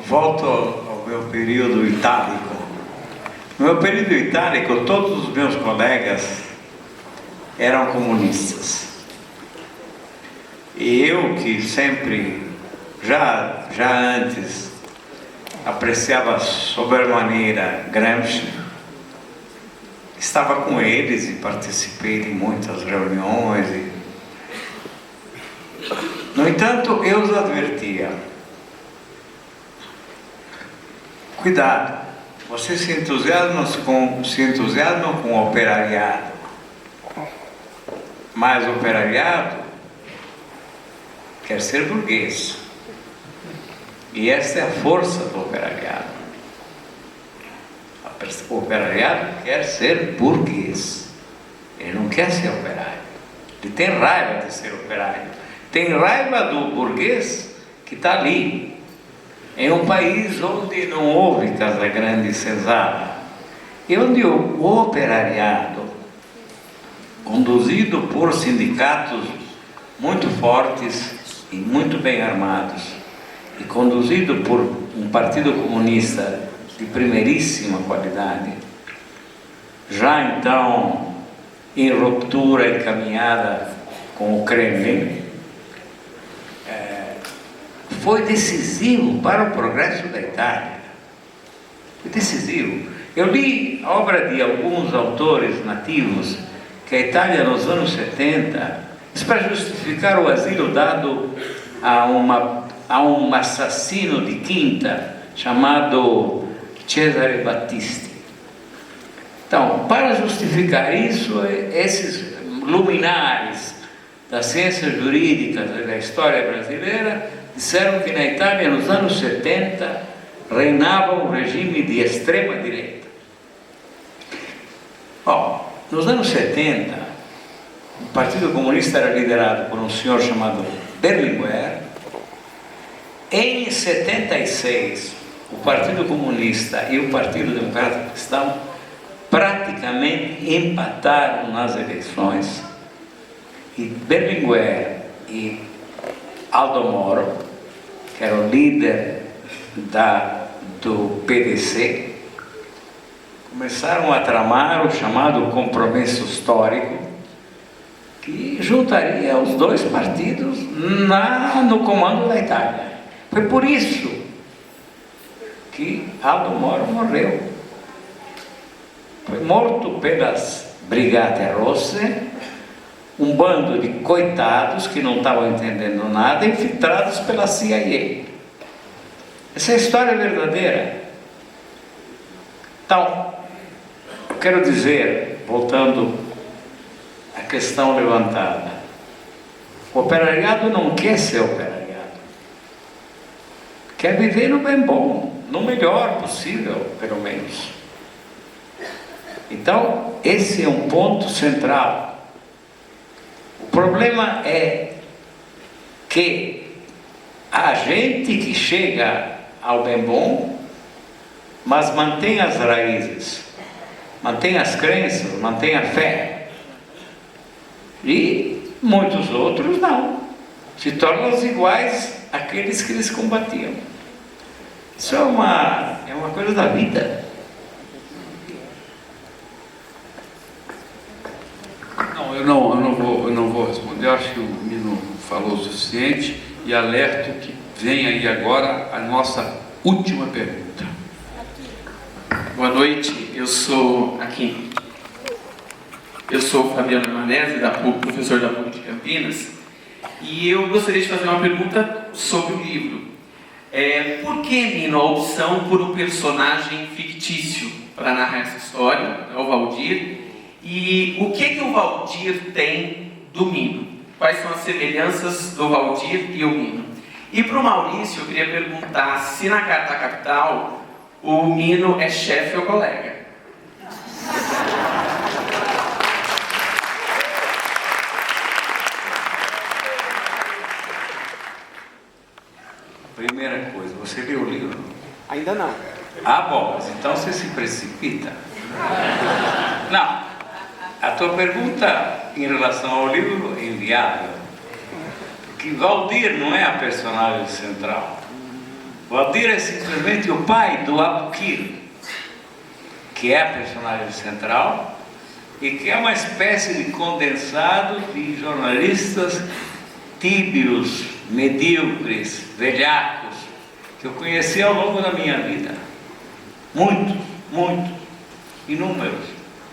volto ao meu período itálico. No meu período itálico, todos os meus colegas eram comunistas. E eu, que sempre, já antes, apreciava sobremaneira Gramsci, estava com eles e participei de muitas reuniões. No entanto, eu os advertia: cuidado, vocês se entusiasmam com o operariado, mas o operariado quer ser burguês, e esta é a força do operariado. O operariado quer ser burguês, ele não quer ser operário, ele tem raiva de ser operário, tem raiva do burguês que está ali, em um país onde não houve Casa Grande e Senzala, e onde o operariado, conduzido por sindicatos muito fortes e muito bem armados, e conduzido por um partido comunista de primeiríssima qualidade, já então em ruptura encaminhada com o Kremlin, foi decisivo para o progresso da Itália. Foi decisivo. Eu li a obra de alguns autores nativos que a Itália nos anos 70, isso para justificar o asilo dado a um assassino de quinta chamado Cesare Battisti. Então, para justificar isso, esses luminares das ciências jurídicas e da história brasileira disseram que na Itália, nos anos 70, reinava um regime de extrema direita. Nos anos 70, o Partido Comunista era liderado por um senhor chamado Berlinguer. Em 76, o Partido Comunista e o Partido Democrático Cristão praticamente empataram nas eleições, e Berlinguer e Aldo Moro, que era o líder do PDC, começaram a tramar o chamado compromisso histórico, que juntaria os dois partidos no comando da Itália. Foi por isso que Aldo Moro morreu. Foi morto pelas Brigate Rosse, um bando de coitados que não estavam entendendo nada, infiltrados pela CIA. Essa é a história verdadeira. Então, eu quero dizer, voltando à questão levantada, o operariado não quer ser operariado, quer viver no bem bom, no melhor possível, pelo menos. Então, esse é um ponto central. O problema é que a gente que chega ao bem bom, mas mantém as raízes, mantém as crenças, mantém a fé, e muitos outros não, se tornam iguais àqueles que eles combatiam. Isso é uma coisa da vida. Eu não vou responder. Eu acho que o Mino falou o suficiente, e alerto que vem aí agora a nossa última pergunta. Boa noite, eu sou Fabiano Manese, professor da PUC de Campinas, e eu gostaria de fazer uma pergunta sobre o livro. Por que, Mino, a opção por um personagem fictício para narrar essa história, o Valdir? E o que o Valdir tem do Mino? Quais são as semelhanças do Valdir e o Mino? E para o Maurício, eu queria perguntar se na Carta Capital o Mino é chefe ou colega? Primeira coisa, você leu o livro? Ainda não. Ah, bom, mas então você se precipita. Não. A tua pergunta em relação ao livro é inviável, porque Valdir não é a personagem central. Valdir é simplesmente o pai do Abukir, que é a personagem central e que é uma espécie de condensado de jornalistas tíbios, medíocres, velhacos, que eu conheci ao longo da minha vida. Muitos, inúmeros.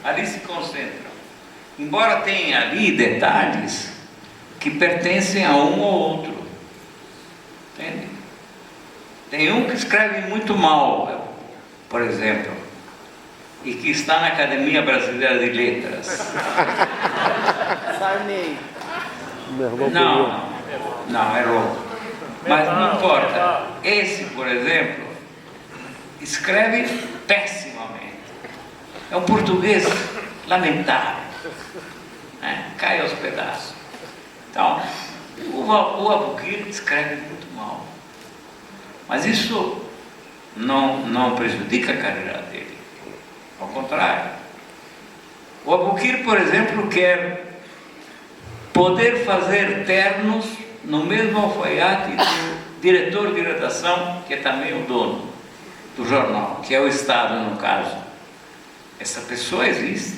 Ali se concentram. Embora tenha ali detalhes que pertencem a um ou outro. Entende? Tem um que escreve muito mal, por exemplo, e que está na Academia Brasileira de Letras. Sarney. Não, errou. Mas não importa. Esse, por exemplo, escreve pessimamente. É um português lamentável, né? Cai aos pedaços. Então, o Abukir escreve muito mal. Mas isso não prejudica a carreira dele. Ao contrário. O Abukir, por exemplo, quer poder fazer ternos no mesmo alfaiate do diretor de redação, que é também o dono do jornal, que é o Estado, no caso. Essa pessoa existe.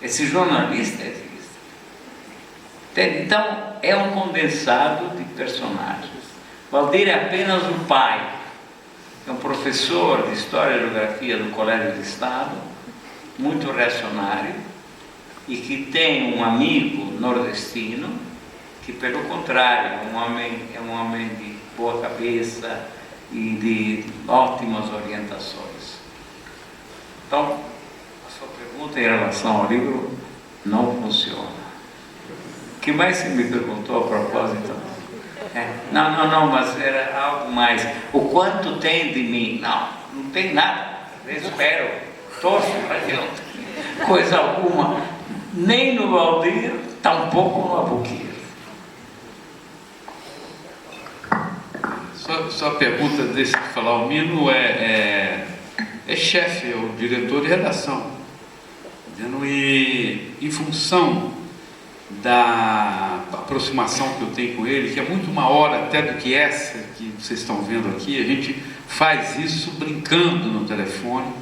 Esse jornalista existe. Entende? Então, é um condensado de personagens. Valdir é apenas o pai. É um professor de História e Geografia do Colégio de Estado, muito reacionário, e que tem um amigo nordestino, que pelo contrário, é um homem de boa cabeça e de ótimas orientações. Então, a sua pergunta em relação ao livro não funciona. O que mais você me perguntou a propósito? Não, mas era algo mais. O quanto tem de mim? Não tem nada. Eu espero, torço para que não tenha coisa alguma, nem no Valdir, tampouco no Abukir. Só a pergunta desse que falar, o Mino é chefe, é o diretor de redação. E em função da aproximação que eu tenho com ele, que é muito maior até do que essa que vocês estão vendo aqui, a gente faz isso brincando no telefone.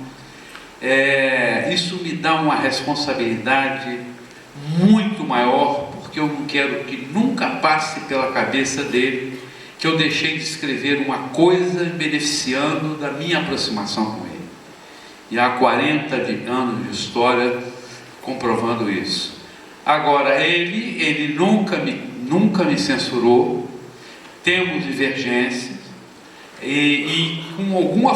Isso me dá uma responsabilidade muito maior, porque eu não quero que nunca passe pela cabeça dele que eu deixei de escrever uma coisa beneficiando da minha aproximação com ele. E há 40 anos de história comprovando isso. Agora, ele nunca me censurou, temos divergências, e com alguma,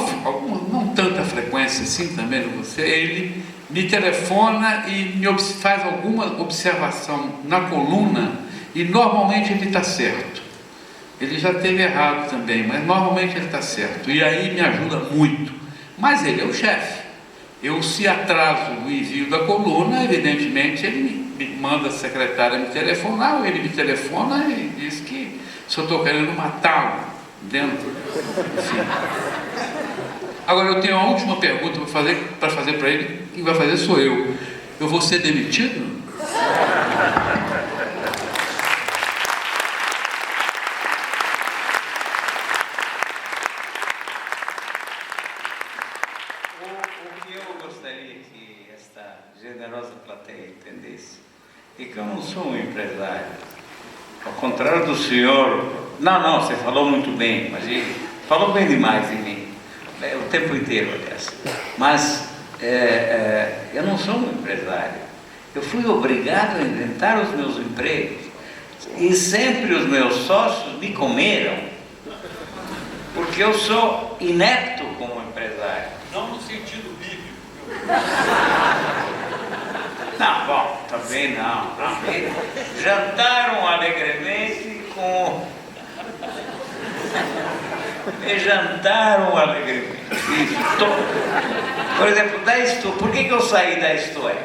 não tanta frequência assim também, ele me telefona e faz alguma observação na coluna, e normalmente ele está certo. Ele já teve errado também, mas normalmente ele está certo, e aí me ajuda muito. Mas ele é o chefe. Eu, se atraso o envio da coluna, evidentemente ele me manda a secretária me telefonar, ou ele me telefona e diz que se eu estou querendo matá-lo dentro. Enfim. Agora eu tenho a última pergunta para fazer para ele, quem vai fazer sou eu. Eu vou ser demitido? Generosa plateia entendesse, e que eu não sou um empresário, ao contrário do senhor. Não, você falou muito bem, mas ele falou bem demais de mim, o tempo inteiro, aliás. Mas eu não sou um empresário. Eu fui obrigado a inventar os meus empregos, e sempre os meus sócios me comeram, porque eu sou inepto como empresário. Não no sentido bíblico. Não, bom, também não. Jantaram alegremente com... Me jantaram alegremente. Por exemplo, da Isto. Por que eu saí da Isto É?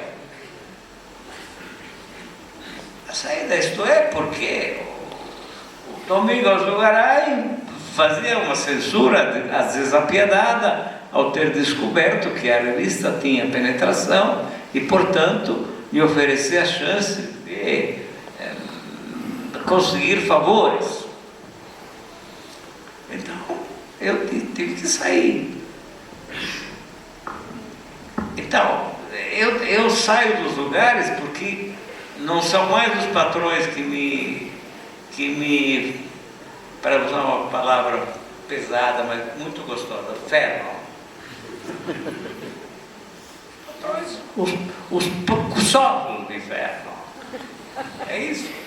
Eu saí da Isto É porque o Domingos Lugaray fazia uma censura, às vezes apiedada, ao ter descoberto que a revista tinha penetração e, portanto, me oferecer a chance de conseguir favores. Então, eu tive que sair. Então, eu saio dos lugares porque não são mais os patrões que me, para usar uma palavra pesada, mas muito gostosa, ferram. Os sócios me ferram. É isso.